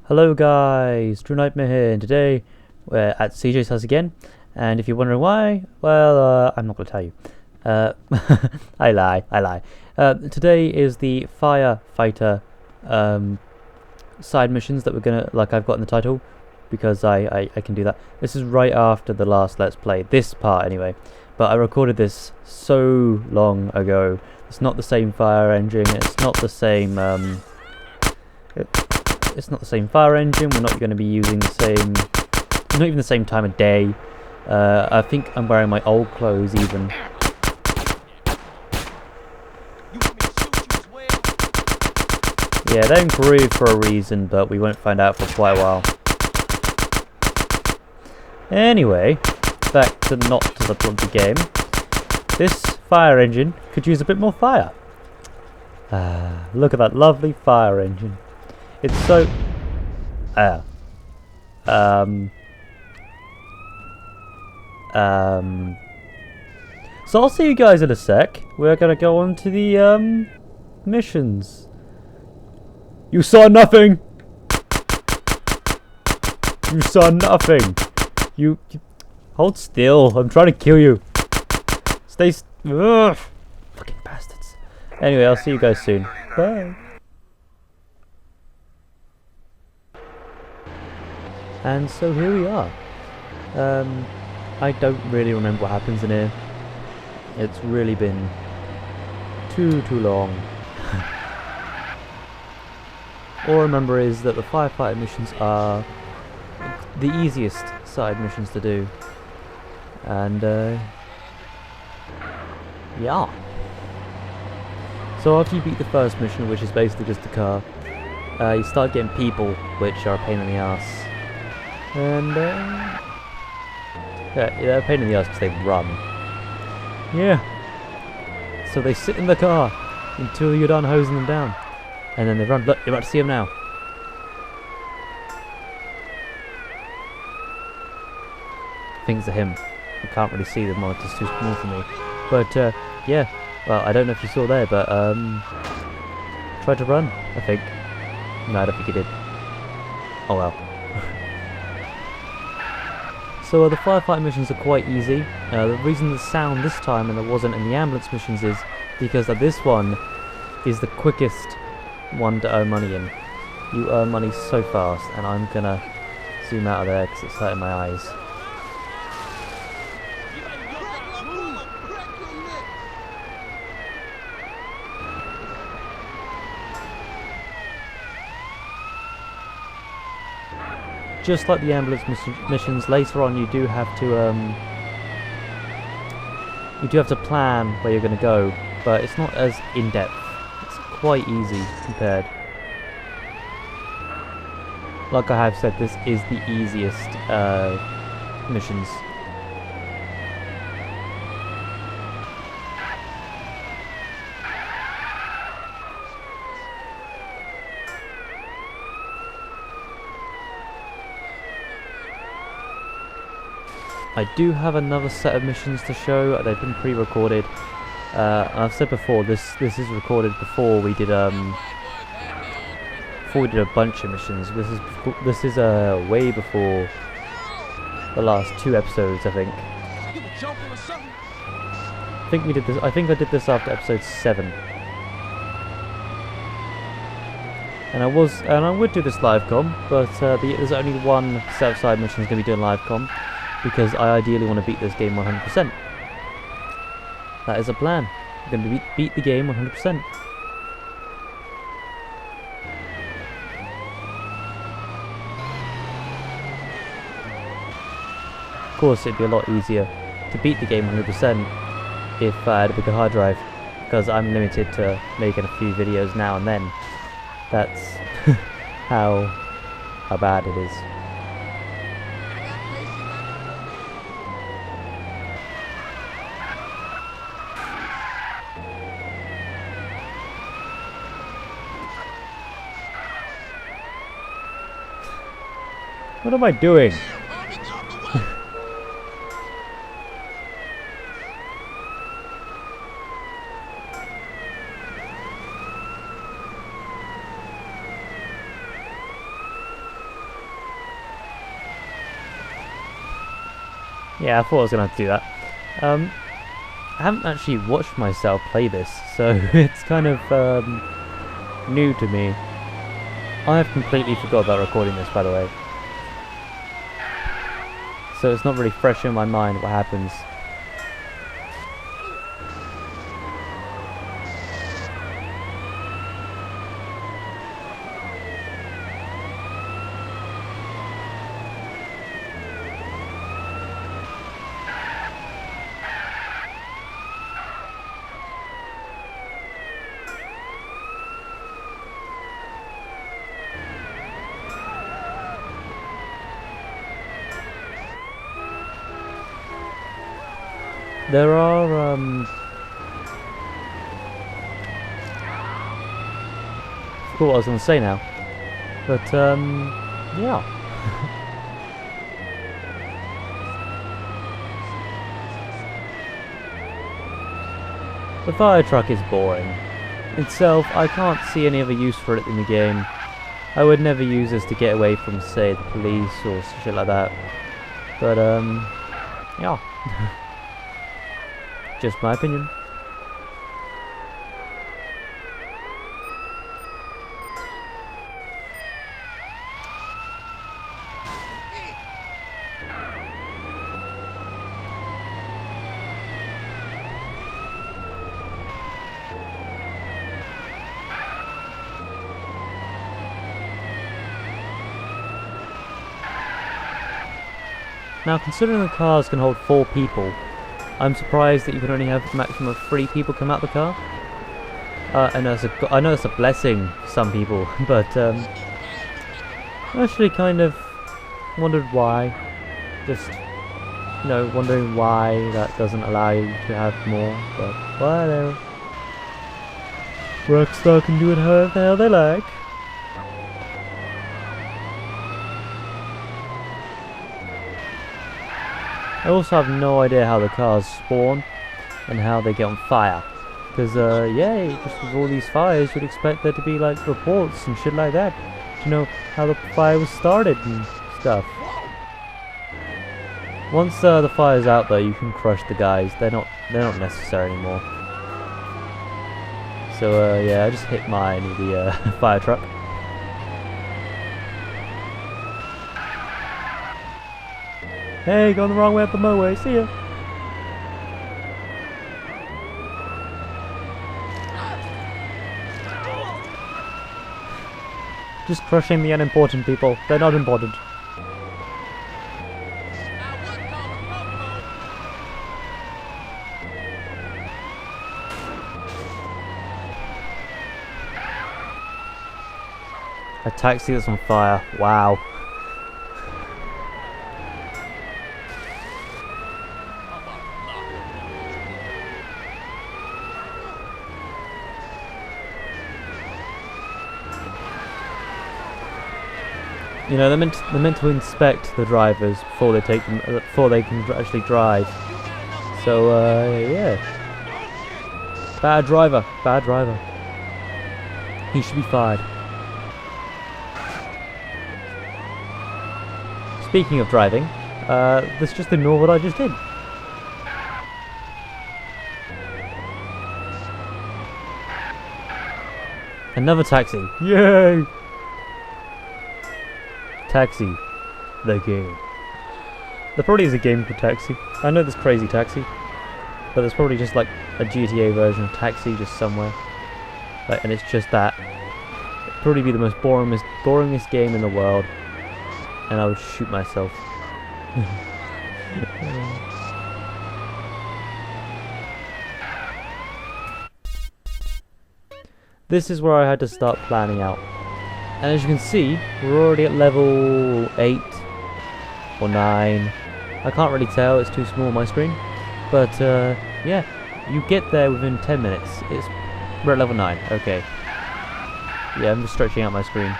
Hello guys, True Nightmare here, and today we're at CJ's house again. And if you're wondering why, well, I'm not going to tell you. I lie. Today is the firefighter side missions that we're gonna, like I've got in the title, because I can do that. This is right after the last Let's Play, this part anyway. But I recorded this so long ago. It's not the same fire engine. It's not the same. It's not the same fire engine. We're not going to be using the same, not even the same time of day. I think I'm wearing my old clothes even. Yeah, they're improved for a reason, but we won't find out for quite a while. Anyway, back to not to the plot of the game. This fire engine could use a bit more fire. Look at that lovely fire engine. It's so... So I'll see you guys in a sec. We're gonna go on to the, missions. You saw nothing! You saw nothing! You hold still, I'm trying to kill you. Stay ugh! Fucking bastards. Anyway, I'll see you guys soon. Bye. And so here we are. I don't really remember what happens in here. It's really been too long. All I remember is that the firefighter missions are the easiest side missions to do. And yeah. So after you beat the first mission, which is basically just a car, you start getting people, which are a pain in the ass. And yeah, they're a pain in the ass because they run. Yeah. So they sit in the car until you're done hosing them down, and then they run. Look, you're about to see them now. I think it's a him. I can't really see, the monitor's too small for me. But yeah. Well, I don't know if you saw there, but tried to run. I think. No, I don't think he did. Oh well. So the firefighter missions are quite easy. The reason the sound this time and there wasn't in the ambulance missions is because this one is the quickest one to earn money in. You earn money so fast, and I'm gonna zoom out of there because it's hurting my eyes. Just like the ambulance missions, later on you do have to plan where you're going to go, but it's not as in-depth. It's quite easy compared. Like I have said, this is the easiest missions. I do have another set of missions to show. They've been pre-recorded. I've said before, this is recorded before we did a bunch of missions. This is way before the last 2 episodes, I think. I think we did this. I think I did this after episode 7. And I would do this live com, but there's only one set of side missions going to be doing live com, because I ideally want to beat this game 100%. That is a plan. I'm going to beat the game 100%. Of course, it'd be a lot easier to beat the game 100% if I had a bigger hard drive, because I'm limited to making a few videos now and then. That's how bad it is. What am I doing? Yeah, I thought I was gonna have to do that. I haven't actually watched myself play this, so it's kind of new to me. I have completely forgot about recording this, by the way. So it's not really fresh in my mind what happens. There are, I forgot what I was going to say now. But, yeah. The fire truck is boring. Itself, I can't see any other use for it in the game. I would never use this to get away from, say, the police or shit like that. But, yeah. Just my opinion. Now, considering the cars can hold 4 people, I'm surprised that you can only have a maximum of 3 people come out the car. I know it's a blessing for some people, but I actually kind of wondered why. Just, you know, wondering why that doesn't allow you to have more, but whatever. Rockstar can do it however the hell they like. I also have no idea how the cars spawn and how they get on fire. Because, yeah, just with all these fires, you'd expect there to be, like, reports and shit like that. To know how the fire was started and stuff. Once the fire's out, though, you can crush the guys. They're not necessary anymore. So, yeah, I just hit mine with the fire truck. Hey, going the wrong way up the motorway, see ya! Just crushing the unimportant people, they're not important. A taxi that's on fire, wow. You know, they're meant to inspect the drivers before they take them, before they can actually drive. So, yeah. Bad driver, bad driver. He should be fired. Speaking of driving, let's just ignore what I just did. Another taxi. Yay! Taxi, the game. There probably is a game called Taxi. I know there's Crazy Taxi, but there's probably just like a GTA version of Taxi just somewhere. Like, and it's just that. It'd probably be the most boringest game in the world, and I would shoot myself. This is where I had to start planning out. And as you can see, we're already at level 8 or 9. I can't really tell, it's too small on my screen. But yeah, you get there within 10 minutes. We're at level 9, okay. Yeah, I'm just stretching out my screen.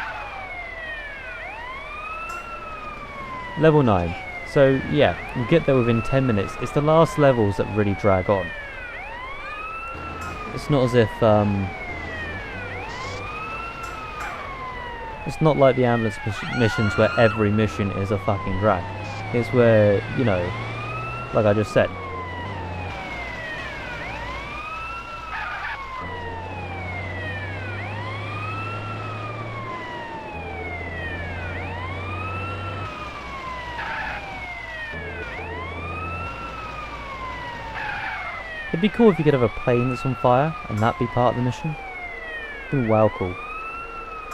Level 9. So yeah, you get there within 10 minutes. It's the last levels that really drag on. It's not as if it's not like the ambulance missions where every mission is a fucking drag. It's where, you know, like I just said. It'd be cool if you could have a plane that's on fire and that be part of the mission. It'd be well cool.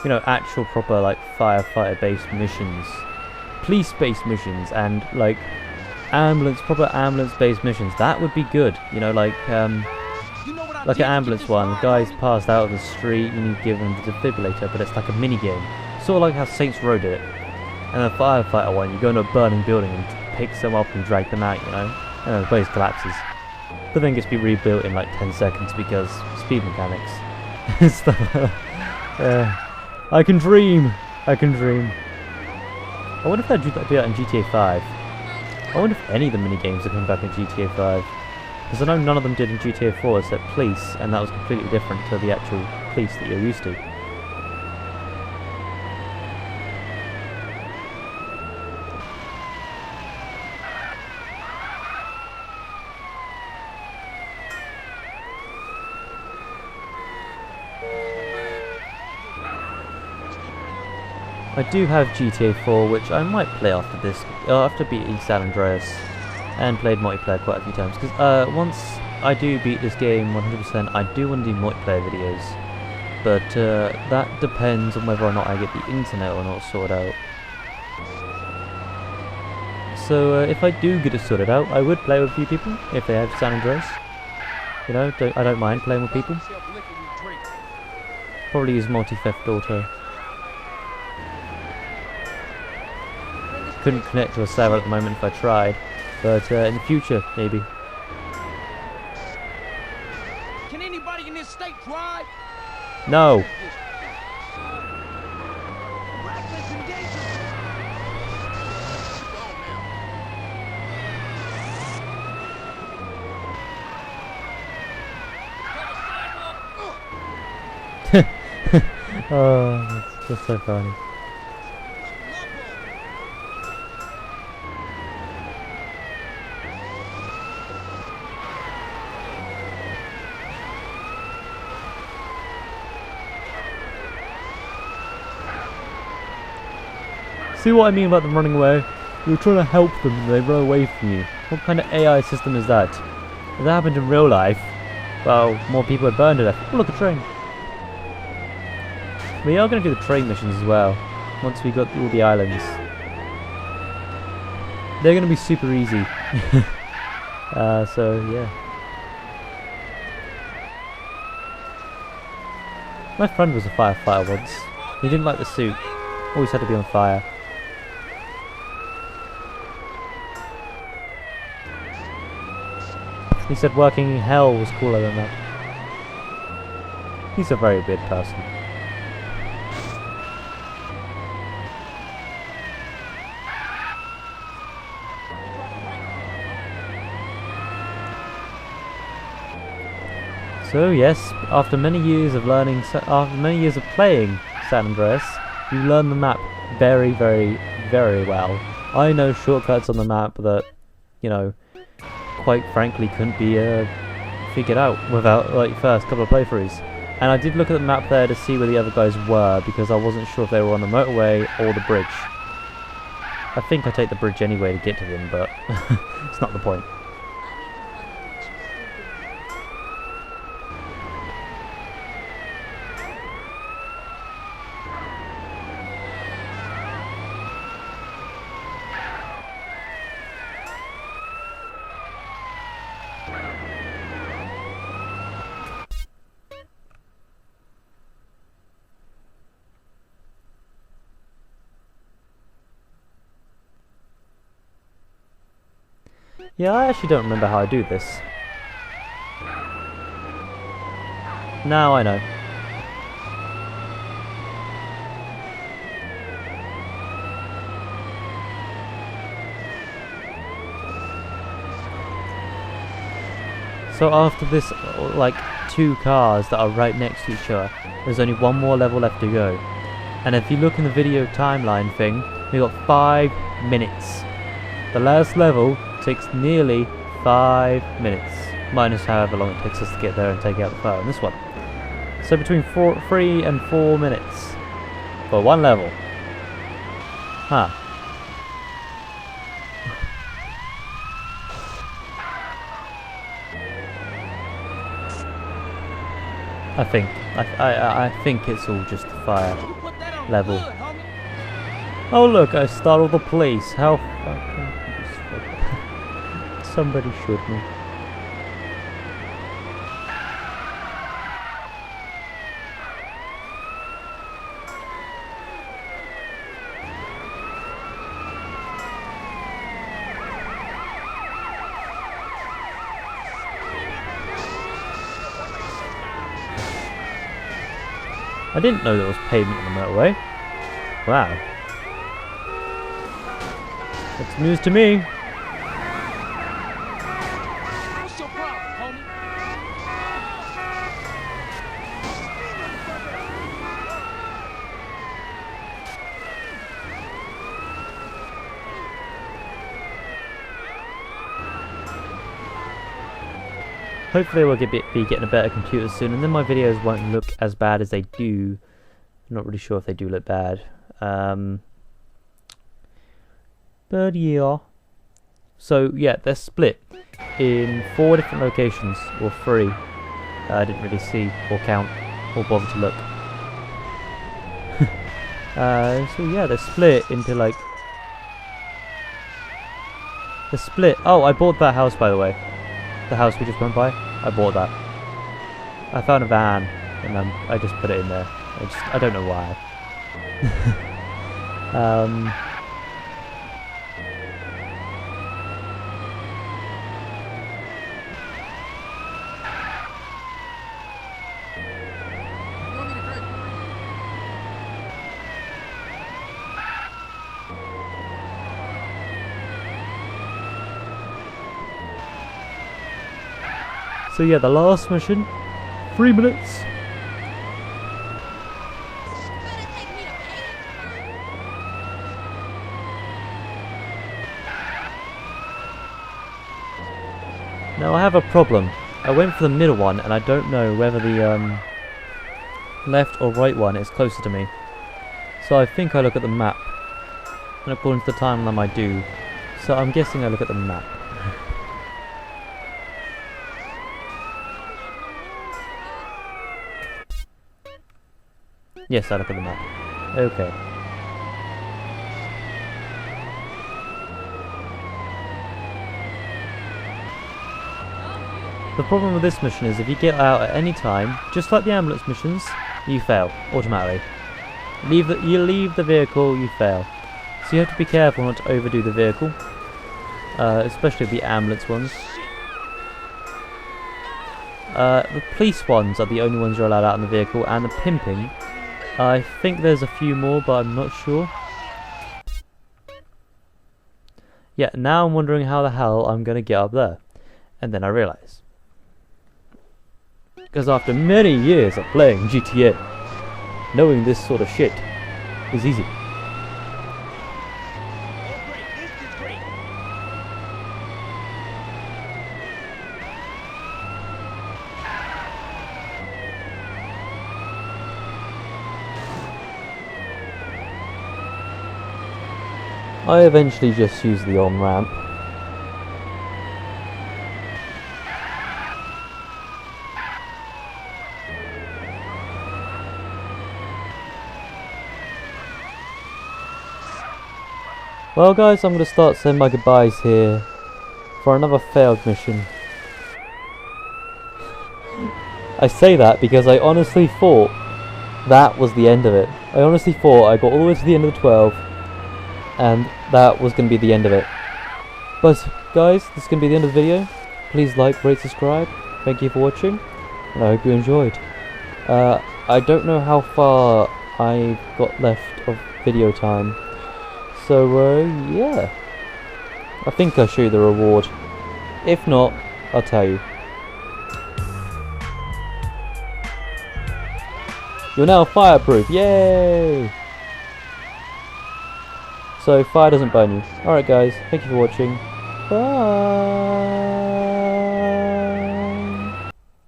You know, actual proper like firefighter-based missions, police-based missions, and like proper ambulance-based missions. That would be good. You know, like an ambulance one. The guy's passed out of the street, you need to give him the defibrillator, but it's like a mini game, sort of like how Saints Row did it. And the firefighter one, you go into a burning building and pick them up and drag them out. You know, and the place collapses. But then gets to be rebuilt in like 10 seconds because speed mechanics and stuff like that. I can dream! I can dream. I wonder if they'd do that in GTA 5. I wonder if any of the mini-games are coming back in GTA 5. Because I know none of them did in GTA 4 except police, and that was completely different to the actual police that you're used to. I do have GTA 4, which I might play after this, after beating San Andreas, and played multiplayer quite a few times. Because once I do beat this game 100%, I do want to do multiplayer videos, but that depends on whether or not I get the internet or not sorted out. So if I do get it sorted out, I would play with a few people if they have San Andreas. You know, I don't mind playing with people. Probably use multi-theft auto. Couldn't connect to a server at the moment if I tried, but in the future, maybe. Can anybody in this state drive? No. Oh, that's so funny. See what I mean about them running away? You're trying to help them and they run away from you. What kind of AI system is that? If that happened in real life, well, more people would burn to death. Oh, look, a train. We are going to do the train missions as well, once we got all the islands. They're going to be super easy. So, yeah. My friend was a firefighter once. He didn't like the suit. Always had to be on fire. He said working in hell was cooler than that. He's a very weird person. So yes, after many years of playing San Andreas, you learn the map very, very, very well. I know shortcuts on the map that, you know, quite frankly couldn't be figured out without like first couple of playthroughs. And I did look at the map there to see where the other guys were because I wasn't sure if they were on the motorway or the bridge. I think I take the bridge anyway to get to them, but it's not the point. Yeah, I actually don't remember how I do this. Now I know. So after this, like, 2 cars that are right next to each other, there's only one more level left to go. And if you look in the video timeline thing, we got 5 minutes. The last level takes nearly 5 minutes, minus however long it takes us to get there and take out the fire on this one. So between 3 and 4 minutes for one level. Huh. I think it's all just the fire You put that on level. good, homie. Oh look, I startled the police. How fucking somebody shoot me. I didn't know there was pavement on the motorway. Wow. That's news to me. What's your problem, homie? Hopefully we'll be getting a better computer soon, and then my videos won't look as bad as they do. I'm not really sure if they do look bad. But yeah. So yeah, they're split in 4 different locations, or 3. I didn't really see or count or bother to look. So yeah, they're split into like... They're split. Oh, I bought that house, by the way. The house we just went by. I bought that. I found a van and I just put it in there. I don't know why. So yeah, the last mission, 3 minutes. Now I have a problem. I went for the middle one and I don't know whether the left or right one is closer to me. So I think I look at the map. And according to the timeline I do. So I'm guessing I look at the map. Yes, I look at the map. Okay. The problem with this mission is if you get out at any time, just like the ambulance missions, you fail automatically. You leave the vehicle, you fail. So you have to be careful not to overdo the vehicle, especially the ambulance ones. The police ones are the only ones you're allowed out in the vehicle, and the pimping. I think there's a few more, but I'm not sure. Yeah, now I'm wondering how the hell I'm going to get up there. And then I realise. Because after many years of playing GTA, knowing this sort of shit is easy. I eventually just use the on-ramp. Well guys, I'm going to start saying my goodbyes here for another failed mission. I say that because I honestly thought that was the end of it. I honestly thought I got all the way to the end of the 12 and that was going to be the end of it. But guys, this is going to be the end of the video. Please like, rate, subscribe. Thank you for watching, and I hope you enjoyed. I don't know how far I got left of video time. So, yeah. I think I'll show you the reward. If not, I'll tell you. You're now fireproof, yay! so fire doesn't burn you. Alright guys, thank you for watching. Bye!